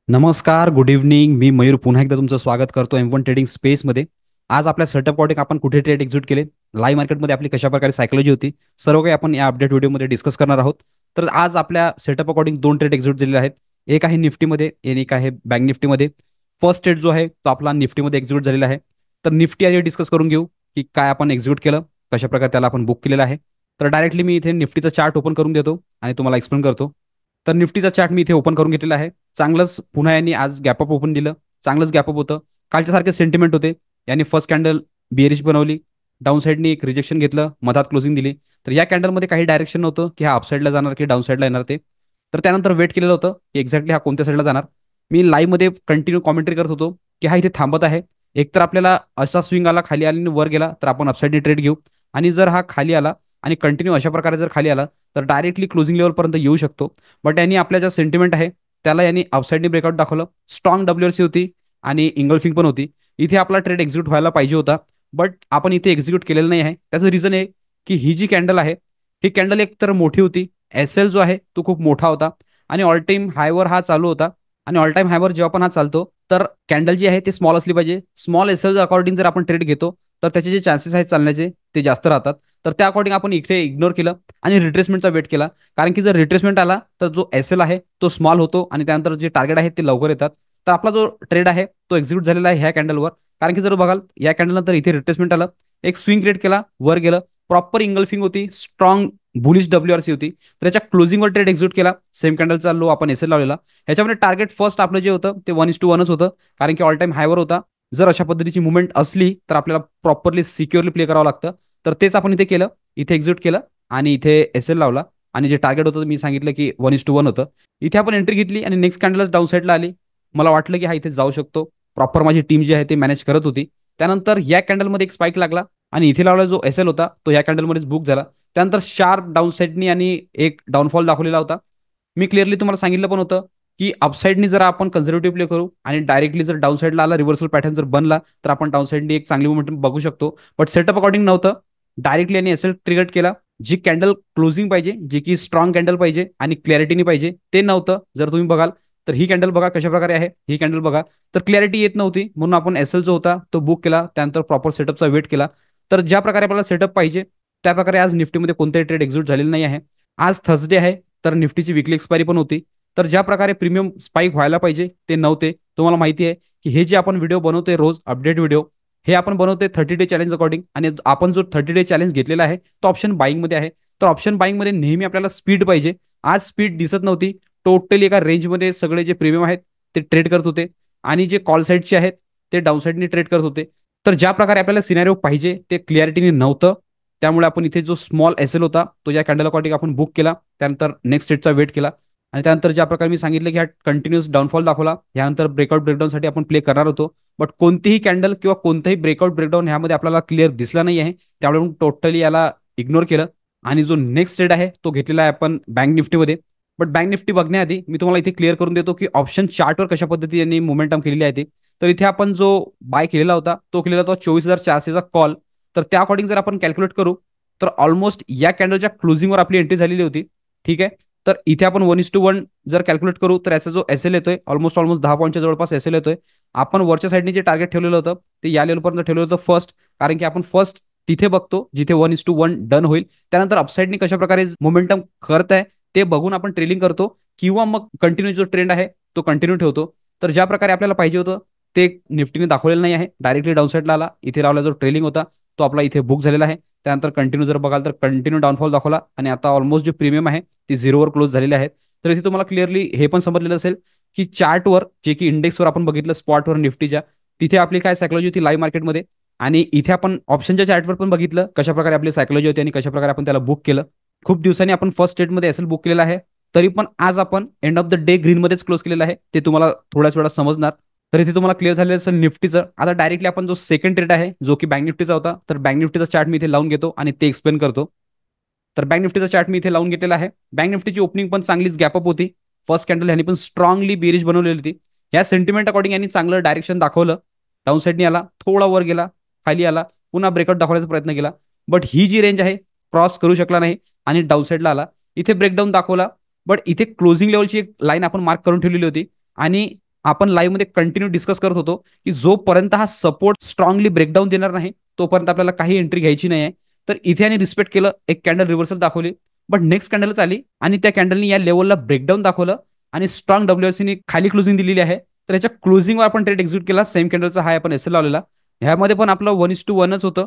नमस्कार, good evening. मी मयूर पुन्हा एकदा तुमचं स्वागत करतो M1 ट्रेडिंग स्पेसमध्ये. आज आपल्या सेटअप अकॉर्डिंग आपण कुठे ट्रेड एक्झिक्यूट केले, लाईव्ह मार्केटमध्ये आपली कशाप्रकारे सायकॉलॉजी होती, सर्व काही आपण या अपडेट व्हिडिओमध्ये डिस्कस करणार आहोत. तर आज आपल्या सेटअप अकॉर्डिंग दोन ट्रेड एक्झिक्यूट दिलेले आहेत. एक आहे निफ्टीमध्ये आणि एक आहे बँक निफ्टीमध्ये. फर्स्ट ट्रेड जो आहे तो आपला निफ्टीमध्ये एक्झिक्यूट झालेला आहे. तर निफ्टी आधी डिस्कस करून घेऊ की काय आपण एक्झिक्यूट केलं, कशाप्रकारे त्याला आपण बुक केलेलं आहे. तर डायरेक्टली मी इथे निफ्टीचा चार्ट ओपन करून देतो आणि तुम्हाला एक्सप्लेन करतो. तर निफ्टीचा चार्ट मी इथे ओपन करून घेतलेला आहे. चांगलंच पुन्हा यांनी आज गॅपअप ओपन दिलं. चांगलंच गॅपअप होतं. कालच्या सारखे सेंटिमेंट होते. यांनी फर्स्ट कॅन्डल बिअरिश बनवली. डाऊन साईडनी एक रिजेक्शन घेतलं, मधात क्लोजिंग दिली. तर या कॅन्डलमध्ये काही डायरेक्शन नव्हतं की हा अपसाईडला जाणार की डाऊन साईडला येणार ते. तर त्यानंतर वेट केलेलं होतं की एक्झॅक्टली हा कोणत्या साईडला जाणार. मी लाईव्हमध्ये कंटिन्यू कॉमेंट्री करत होतो की हा इथे थांबत आहे. एकतर आपल्याला असा स्विंग आला, खाली आला आणि वर गेला तर आपण अपसाईडने ट्रेड घेऊ. आणि जर हा खाली आला आणि कंटिन्यू अशा प्रकारे जर खाली आला तर डायरेक्टली क्लोजिंग लेवलपर्यंत येऊ शकतो. बट यांनी आपल्या ज्या सेंटिमेंट आहे त्याला यांनी आउटसाईडनी ब्रेकआउट दाखवलं. स्ट्रॉंग डब्ल्यूआरसी होती आणि इंगल्फिंग पण होती. इथे आपला ट्रेड एक्झिक्यूट व्हायला पाहिजे होता. बट आपण इथे एक्झिक्यूट केलेलं नाही आहे. त्याचं रिझन आहे की ही जी कॅन्डल आहे ही कॅन्डल एक तर मोठी होती. एल जो आहे तो खूप मोठा होता आणि ऑल टाइम हायवर हा चालू होता. आणि ऑल टाइम हायवर जेव्हा पण हा चालतो तर कॅन्डल जी आहे ते स्मॉल असली पाहिजे. स्मॉल एल अकॉर्डिंग जर आपण ट्रेड घेतो तर त्याचे जे चान्सेस आहेत चालण्याचे ते जास्त राहतात. तर त्या अकॉर्डिंग आपण इकडे इग्नोर केलं आणि रिट्रेसमेंटचा वेट केला. कारण की जर रिट्रेसमेंट आला तर जो एल आहे तो स्मॉल होतो आणि त्यानंतर जे टार्गेट आहे ते लवकर येतात. तर आपला जो ट्रेड आहे तो एक्झिक्यूट झालेला आहे ह्या कॅन्डलवर. कारण की जर बघाल या कॅन्डल नंतर इथे रिट्रेसमेंट आलं, एक स्विंग क्रिएट केला, वर गेलं, प्रॉपर इंगल्फिंग होती, स्ट्रॉंग बुलिश डब्ल्यूआरसी होती. तर त्याच्या क्लोजिंगवर ट्रेड एक्झिक्यूट केला. सेम कॅन्डलचा लो आपण एल लावलेला. ह्याच्यामध्ये टार्गेट फर्स्ट आपलं जे होतं ते 1:1च होतं. कारण की ऑल टाइम हायवर होता. जर अशा पद्धतीची मुवमेंट असली तर आपल्याला प्रॉपरली सिक्युअरली प्ले करावं लागतं. तर तेच आपण इथे केलं. इथे एक्झिक्यूट केलं आणि इथे एल लावला. आणि जे टार्गेट होतं मी सांगितलं की 1:1 होतं. इथे आपण एंट्री घेतली आणि नेक्स्ट कॅन्डलच डाऊन साईडला आली. मला वाटलं की हा इथे जाऊ शकतो. प्रॉपर माझी टीम जी आहे ते मॅनेज करत होती. त्यानंतर या कॅन्डलमध्ये एक स्पाइक लागला आणि इथे लावला जो एल होता तो या कॅन्डलमध्येच बुक झाला. त्यानंतर शार्प डाऊन साईडनी आणि एक डाऊनफॉल दाखवलेला होता. मी क्लिअरली तुम्हाला सांगितलं पण होतं की अपसाईडनी जर आपण कन्झर्वेटिव्ह प्ले करू आणि डायरेक्टली जर डाऊन साईडला आला, रिव्हर्सल पॅटर्न जर बनला तर आपण डाऊन साईडनी एक चांगली मुवमेंट बघू शकतो. बट सेटअप अकॉर्डिंग नव्हतं. डायरेक्टली यांनी एल ट्रिगर्ड केला. जी कॅन्डल क्लोजिंग पाहिजे, जी की स्ट्रॉंग कॅन्डल पाहिजे आणि क्लॅरिटीनी पाहिजे ते नव्हतं. जर तुम्ही बघाल तर ही कॅन्डल बघा कशा प्रकारे आहे, ही कॅन्डल बघा. तर क्लॅरिटी येत नव्हती म्हणून आपण एल जो होता तो बुक केला. त्यानंतर प्रॉपर सेटअपचा वेट केला. तर ज्या प्रकारे आपल्याला सेटअप पाहिजे त्या प्रकारे आज निफ्टीमध्ये कोणतेही ट्रेड एक्झिक्यूट झालेलं नाही आहे. आज थर्सडे आहे तर निफ्टीची विकली एक्सपायरी पण होती. तर ज्या प्रकारे प्रीमियम स्पाइक व्हायला पाहिजे ते नव्हते. तुम्हाला माहिती आहे की हे जे आपण व्हिडिओ बनवतोय रोज अपडेट व्हिडिओ, हे आपण बनवतोय 30 डे चॅलेंज अकॉर्डिंग. आणि आपण जो 30 डे चॅलेंज घेतलेला आहे तो ऑप्शन बाईंगमध्ये आहे. तर ऑप्शन बाईंगमध्ये नेहमी आपल्याला स्पीड पाहिजे. आज स्पीड दिसत नव्हती. टोटली एका रेंजमध्ये सगळे जे प्रीमियम आहेत ते ट्रेड करत होते आणि जे कॉल साईडचे आहेत ते डाऊन साईडनी ट्रेड करत होते. तर ज्या प्रकारे आपल्याला सिनॅरिओ पाहिजे ते क्लिअरिटीने नव्हतं. त्यामुळे आपण इथे जो स्मॉल एल होता तो या कॅन्डल अकॉर्डिंग आपण बुक केला. त्यानंतर नेक्स्ट स्टेटचा वेट केला आणि त्यानंतर ज्या प्रकारे मी सांगितलं की हा कंटिन्युअस डाऊनफॉल दाखवला. यानंतर ब्रेकआउट ब्रेकडाऊनसाठी आपण प्ले करणार होतो. बट कोणतीही कॅन्डल किंवा कोणताही ब्रेकआउट ब्रेकडाऊन ह्यामध्ये आपल्याला क्लिअर दिसला नाही आहे. त्यामुळे टोटली याला इग्नोर केलं आणि जो नेक्स्ट ट्रेड आहे तो घेतलेला आहे आपण बँक निफ्टीमध्ये. बट बँक निफ्टी बघण्याआधी मी तुम्हाला इथे क्लिअर करून देतो की ऑप्शन चार्टवर कशा पद्धतीने मोमेंटम केलेली आहे ते. तर इथे आपण जो बाय केलेला होता तो केलेला होता 24,400चा कॉल. तर त्या अकॉर्डिंग जर आपण कॅल्क्युलेट करू तर ऑलमोस्ट या कॅन्डलच्या क्लोजिंगवर आपली एंट्री झालेली होती. ठीक आहे. तर इथे आपण 1:1 जर कॅल्क्युलेट करू तर याचा जो एल येतोय ऑलमोस्ट 10 पॉईंटच्या जवळपास एल येतोय. आपण वरच्या साईडने जे टार्गेट ठेवलेलं होतं ते या लेवलपर्यंत ठेवलेलं होतं फर्स्ट. कारण की आपण फर्स्ट तिथे बघतो जिथे 1:1 डन होईल. त्यानंतर अपसाईडनी कशा प्रकारे मोमेंटम करत आहे ते बघून आपण ट्रेलिंग करतो किंवा मग कंटिन्यू जो ट्रेंड आहे तो कंटिन्यू ठेवतो. तर ज्या प्रकारे आपल्याला पाहिजे होतं ते निफ्टीने दाखवलेलं नाही आहे. डायरेक्टली डाऊन साईडला आला. इथे लावला जो ट्रेलिंग होता तो आपला इथे बुक झालेला आहे. त्यानंतर कंटिन्यू जर बघाल तर कंटिन्यू डाऊनफॉल दाखवला आणि आता ऑलमोस्ट जे प्रीमियम आहे ती झिरोवर क्लोज झालेली आहेत. तर इथे तुम्हाला क्लिअरली हे पण समजलेलं असेल की चार्टवर जे की इंडेक्सवर आपण बघितलं स्पॉटवर निफ्टीच्या तिथे आपली काय सायकॉलॉजी होती लाईव्ह मार्केटमध्ये. आणि इथे आपण ऑप्शनच्या चार्टवर पण बघितलं कशा प्रकारे आपली सायकॉलॉजी होती आणि कशा प्रकारे आपण त्याला बुक केलं. खूप दिवसांनी आपण फर्स्ट स्टेटमध्ये एल बुक केलेला आहे. तरी पण आज आपण एंड ऑफ द डे ग्रीनमध्येच क्लोज केलेलं आहे. ते तुम्हाला थोड्याच वेळात समजणार. तर इथे तुम्हाला क्लिअर झालेलं असेल निफ्टीचं. आता डायरेक्टली आपण जो सेकंड ट्रेड आहे जो की बँक निफ्टीचा होता तर बँक निफ्टीचा चार्ट मी इथे लावून घेतो आणि ते एक्सप्लेन करतो. तर बँक निफ्टीचा चार्ट मी इथे लावून घेतलेला आहे. बँक निफ्टीची ओपनिंग पण चांगलीच गॅपअप होती. फर्स्ट कॅन्डल यांनी पण स्ट्रॉंगली बेरिश बनवलेली होती. या सेंटिमेंट अकॉर्डिंग यांनी चांगलं डायरेक्शन दाखवलं. डाऊन साईडनी आला, थोडा वर गेला, खाली आला, पुन्हा ब्रेकआउट दाखवण्याचा प्रयत्न केला. बट ही जी रेंज आहे क्रॉस करू शकला नाही आणि डाऊन साईडला आला. इथे ब्रेकडाऊन दाखवला. बट इथे क्लोजिंग लेवलची एक लाईन आपण मार्क करून ठेवलेली होती आणि आपण लाईव्ह मध्ये कंटिन्यू डिस्कस करत होतो की जोपर्यंत हा सपोर्ट स्ट्रॉंगली ब्रेकडाऊन देणार नाही तोपर्यंत आपल्याला काही एंट्री घ्यायची नाही आहे. तर इथे आणि रिस्पेक्ट केलं, एक कॅन्डल रिव्हर्सल दाखवली, बट नेक्स्ट कॅन्डलच आली आणि त्या कॅन्डलनी या लेवलला ब्रेकडाऊन दाखवलं आणि स्ट्रॉंग डब्ल्यूएससीने खाली क्लोजिंग दिलेली आहे. तर याच्या क्लोजिंगवर आपण ट्रेड एक्झिक्यूट केला. सेम कॅन्डलचा हाय आपण एस एल लावलेला. ह्यामध्ये पण आपलं 1:1च होतं,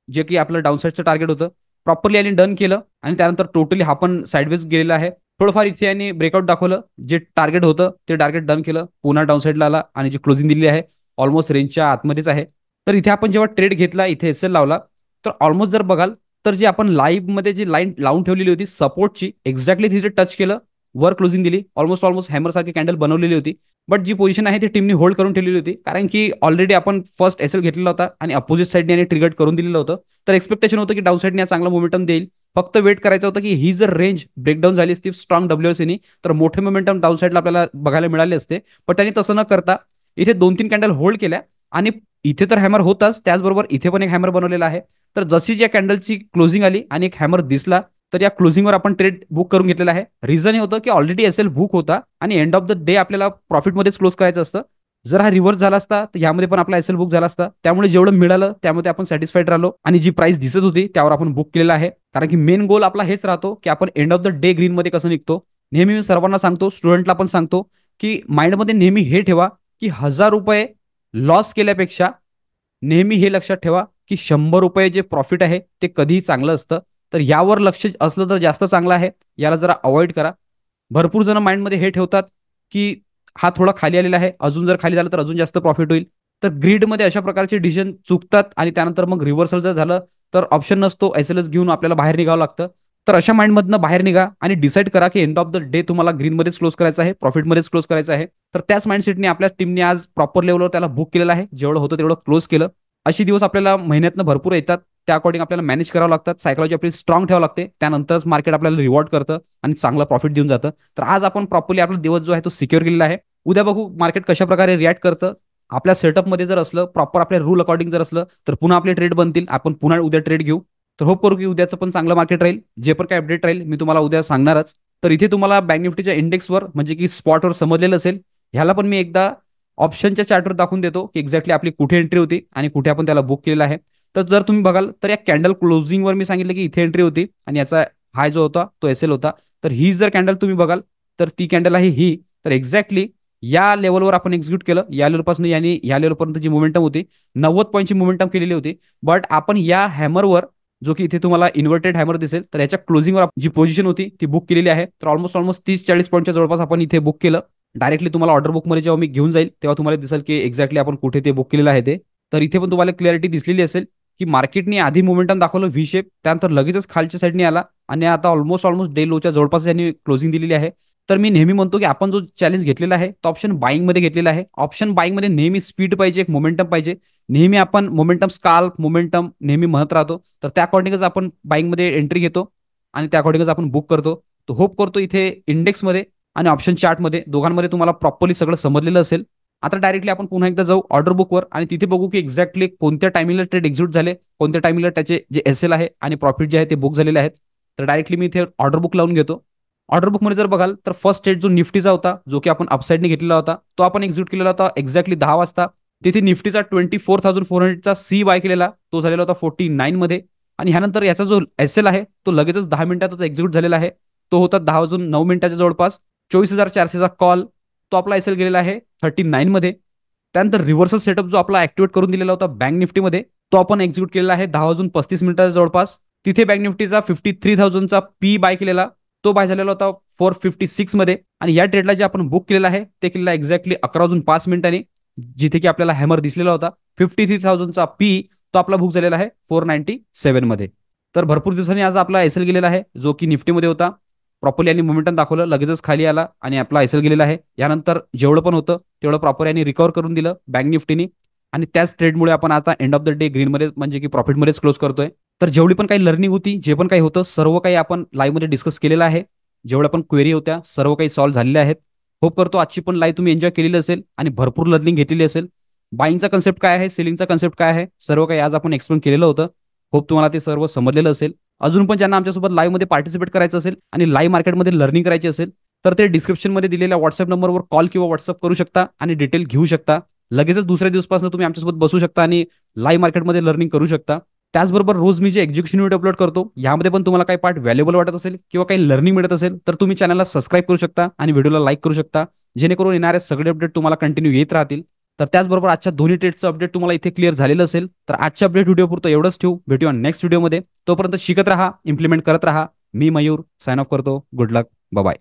जे की आपलं डाऊनसाईडचं टार्गेट होतं. प्रॉपरली यांनी डन केलं आणि त्यानंतर टोटली हा पण साईडवेज गेलेला आहे. थोडंफार इथे यांनी ब्रेकआउट दाखवलं, जे टार्गेट होतं ते टार्गेट डन केलं, पुन्हा डाऊन साईडला आला आणि जी क्लोजिंग दिली आहे ऑलमोस्ट रेंजच्या आतमध्येच आहे. तर इथे आपण जेव्हा ट्रेड घेतला, इथे एस एल लावला, तर ऑलमोस्ट जर बघाल तर जी आपण लाईव्ह मध्ये जी लाईन लावून ठेवलेली होती सपोर्टची, एक्झॅक्टली तिथे टच केलं, वर क्लोजिंग दिली, ऑलमोस्ट ऑलमोस्ट हॅमर सारखी कॅन्डल बनवलेली होती. बट जी पोझिशन आहे ती टीमनी होल्ड करून ठेवलेली होती, कारण की ऑलरेडी आपण फर्स्ट एस एल घेतलेला होता आणि अपोजिट साईडने ट्रिगर्ड करून दिलेलं होतं. तर एक्सपेक्टेशन होतं की डाऊन साईडने चांगला मोमेंटम देईल. फक्त वेट करायचं होतं की ही जर रेंज ब्रेकडाऊन झाली असती स्ट्रॉंग डब्ल्यूएससीनी तर मोठे मोमेंटम डाऊन साईडला आपल्याला बघायला मिळाले असते. पण त्यांनी तसं न करता इथे 2-3 कॅन्डल होल्ड केल्या आणि इथे तर हॅमर होताच, त्याचबरोबर इथे पण एक हॅमर बनवलेला आहे. तर जशी ज्या कॅन्डलची क्लोजिंग आली आणि एक हॅमर दिसला, तर या क्लोजिंगवर आपण ट्रेड बुक करून घेतलेला आहे. रिझन हे होतं की ऑलरेडी एस एल बुक होता आणि एंड ऑफ द डे आपल्याला प्रॉफिटमध्येच क्लोज करायचं असतं. जर हा रिव्हर्स झाला असता तर यामध्ये पण आपला एस एल बुक झाला असता. त्यामुळे जेवढं मिळालं त्यामध्ये आपण सॅटिस्फाईड राहिलो आणि जी प्राइस दिसत होती त्यावर आपण बुक केलेला आहे. कारण की मेन गोल आपला हेच राहतो की आपण end of the day green मध्ये कसं निघतो. नेहमी मी सर्वांना सांगतो, स्टुडंटला पण सांगतो, की माइंडमध्ये नेहमी हे ठेवा की ₹1000 लॉस केल्यापेक्षा नेहमी हे लक्षात ठेवा की ₹100 जे प्रॉफिट आहे ते कधीही चांगलं असतं. तर यावर लक्ष असलं तर जास्त चांगलं आहे. याला जरा अवॉइड करा. भरपूर जण माइंडमध्ये हे ठेवतात की हा थोडा खाली आलेला आहे, अजून जर खाली झालं तर अजून जास्त प्रॉफिट होईल. तर ग्रीडमध्ये अशा प्रकारचे डिसिजन चुकतात आणि त्यानंतर मग रिव्हर्सल जर झालं तर ऑप्शन नसतो, एस एल एस घेऊन आपल्याला बाहेर निघावं लागतं. तर अशा माइंडमधनं बाहेर निघा आणि डिसाईड करा की एंड ऑफ द डे तुम्हाला ग्रीनमध्येच क्लोज करायचं आहे, प्रॉफिटमध्येच क्लोज करायचं आहे. तर त्याच माइंडसेटने आपल्या टीमने आज प्रॉपर लेवलवर त्याला बुक केलेलं आहे. जेवढं होतं तेवढं क्लोज केलं. अशी दिवस आपल्याला महिन्यातनं भरपूर येतात. त्या अकॉर्डिंग आपल्याला मॅनेज करावं लागतात. सायकॉलॉजी आपली स्ट्रॉंग ठेवावं लागते. त्यानंतरच मार्केट आपल्याला रिवॉर्ड करतं आणि चांगला प्रॉफिट देऊन जातं. तर आज आपण प्रॉपरली आपला दिवस जो आहे तो सिक्युअर केलेला आहे. उद्या बघू मार्केट कशा प्रकारे रिॲक्ट करतं. आपल्या सेटअपमध्ये जर असलं, प्रॉपर आपल्या रूल अकॉर्डिंग जर असलं, तर पुन्हा आपले ट्रेड बनतील. आपण पुन्हा उद्या ट्रेड घेऊ. तर होप करू की उद्याचं पण चांगलं मार्केट राहील. जे पण काही अपडेट राहील मी तुम्हाला उद्या सांगणारच. तर इथे तुम्हाला बँक निफ्टीच्या इंडेक्सवर म्हणजे की स्पॉटवर समजलेलं असेल. ह्याला पण मी एकदा ऑप्शनच्या चार्टवर दाखवून देतो की एक्झॅक्टली आपली कुठे एंट्री होती आणि कुठे आपण त्याला बुक केलेला आहे. तर जर तुम्ही बघाल तर या कॅन्डल क्लोजिंगवर मी सांगितलं की इथे एंट्री होती आणि याचा हाय जो होता तो एस एल होता. तर ही जर कॅन्डल तुम्ही बघाल तर ती कॅन्डल आहे ही. तर एक्झॅक्टली या लेवलवर आपण एक्झिक्यूट केलं. या लेवलपासून यांनी या लेवलपर्यंत जी मोमेंटम होती 90 पॉईंटची मोमेंटम केलेली होती. बट आपण या हॅमरवर, जो की इथे तुम्हाला इन्व्हर्टेड हॅमर दिसेल, तर याच्या क्लोजिंगवर जी पोझिशन होती ती बुक केलेली आहे. तर ऑलमोस्ट ऑलमोस्ट 30-40 पॉईंटच्या जवळपास आपण इथे बुक केलं. डायरेक्टली तुम्हाला ऑर्डर बुकमध्ये जेव्हा मी घेऊन जाईल तेव्हा तुम्हाला दिसेल की एक्झॅक्टली आपण कुठे ते बुक केलेलं आहे ते. तर इथे पण तुम्हाला क्लॅरिटी दिसलेली असेल की मार्केटने आधी मोमेंटम दाखवलं व्ही शेप, त्यानंतर लगेचच खालच्या साईडने आला आणि आता ऑलमोस्ट ऑलमोस्ट डे लोच्या जवळपास यांनी क्लोजिंग दिलेली आहे. तर मी नेहमी म्हणतो की आपण जो चॅलेंज घेतलेला आहे तो ऑप्शन बाईंग मध्ये घेतलेला आहे. ऑप्शन बाईंग मध्ये नेहमी स्पीड पाहिजे, एक मोमेंटम पाहिजे. नेहमी आपण मोमेंटम स्काल्प मोमेंटम नेहमी म्हणत राहतो. तर त्या अकॉर्डिंगच आपण बाईंग मध्ये एंट्री घेतो आणि त्या अकॉर्डिंगच आपण बुक करतो. तो होप करतो इथे इंडेक्समध्ये आणि ऑप्शन चार्टमध्ये दोघांमध्ये तुम्हाला प्रॉपरली सगळं समजलेलं असेल. आता डायरेक्टली आपण पुन्हा एकदा जाऊ ऑर्डर बुकवर आणि तिथे बघू की एक्झॅक्टली कोणत्या टायमिंगला ट्रेड एक्झिक्यूट झाले, कोणत्या टायमिंगला त्याचे जे एस एल आहे आणि प्रॉफिट जे आहे ते बुक झालेले आहेत. तर डायरेक्टली मी इथे ऑर्डर बुक लावून घेतो. ऑर्डर बुकमध्ये जर बघाल तर फर्स्ट ट्रेड जो निफ्टीचा होता, जो की आपण अपसाईडने घेतलेला होता, तो आपण एक्झिक्यूट केलेला होता एक्झॅक्टली 10 वाजता. तिथे निफ्टीचा 24,400चा सी बाय केलेला, तो झालेला होता 49 मध्ये. आणि ह्यानंतर याचा जो एस एल आहे तो लगेचच 10 मिनिटातच एक्झिक्यूट झालेला आहे. तो होता 10 वाजून 9 मिनिटाच्या जवळपास. 24,400चा कॉल, तो आपला एस एल गेलेला आहे 39 मध्ये. त्यानंतर रिव्हर्सल सेटअप जो आपला ऍक्टिव्हेट करून दिलेला होता बँक निफ्टीमध्ये, तो आपण एक्झिक्यूट केलेला आहे 10 वाजून 35 मिनिटाच्या जवळपास. तिथे बँक निफ्टीचा 53,000चा पी बाय केलेला, तो बाय झालेला होता 456 मध्ये. आणि या ट्रेडला जे आपण बुक केलेला आहे ते केलेला एक्झॅक्टली 11 वाजून 5 मिनिटांनी, जिथे की आपल्याला हॅमर दिसलेला होता. 53,000चा पी तो आपला बुक झालेला आहे 497 मध्ये. तर भरपूर दिवसांनी आज आपला एस एल गेलेला आहे, जो की निफ्टीमध्ये होता. प्रॉपरली यांनी मोमेंटम दाखवलं, लगेचच खाली आला आणि आपला एस एल गेलेला आहे. यानंतर जेवढं पण होतं तेवढं प्रॉपर यांनी रिकवर करून दिलं बँक निफ्टीनी. आणि त्याच ट्रेडमुळे आपण आता एंड ऑफ द डे ग्रीनमध्ये म्हणजे की प्रॉफिटमध्येच क्लोज करतोय. तर जेवढी पण काही लर्निंग होती, जे पण काही होतं, सर्व काही आपण लाईव्हमध्ये डिस्कस केलेलं आहे. जेवढ्या पण क्वेरी होत्या सर्व काही सॉल्व्ह झालेल्या आहेत. होप करतो आजची पण लाईव्ह तुम्ही एन्जॉय केलेली असेल आणि भरपूर लर्निंग घेतलेली असेल. बाईंगचा कन्सेप्ट काय आहे, सेलिंगचा कन्सेप्ट काय आहे, सर्व काही आज आपण एक्सप्लेन केलेलं होतं. होप तुम्हाला ते सर्व समजलेलं असेल. अजून पण ज्यांना आमच्यासोबत लाईव्हमध्ये पार्टिसिपेट करायचं असेल आणि लाईव्ह मार्केटमध्ये लर्निंग करायची असेल तर ते डिस्क्रिप्शनमध्ये दिलेल्या व्हॉट्सअप नंबरवर कॉल किंवा व्हॉट्सअप करू शकता आणि डिटेल घेऊ शकता. लगेचच दुसऱ्या दिवसपासून तुम्ही आमच्यासोबत बसू शकता आणि लाईव्ह मार्केटमध्ये लर्निंग करू शकता. त्याचबरोबर रोज मी जे एक्झिक्युशन व्हिडिओ अपलोड करतो यामध्ये पण तुम्हाला काही पार्ट व्हॅल्युएबल वाटत असेल किंवा काही लर्निंग मिळत असेल तर तुम्ही चॅनलला सबस्क्राईब करू शकता आणि व्हिडिओला लाईक करू शकता, जेणेकरून येणारे सगळे अपडेट तुम्हाला कंटिन्यू येत राहतील. तर त्याचबरोबर आजच्या दोन्ही ट्रेडचं अपडेट तुम्हाला इथे क्लिअर झालेलं असेल. तर आजच्या अपडेट व्हिडिओ पुरतं एवढंच ठेवू. भेटूया नेक्स्ट व्हिडिओमध्ये. तोपर्यंत शिकत राहा, इम्प्लिमेंट करत राहा. मी मयूर साइन ऑफ करतो. गुड लक. बाय.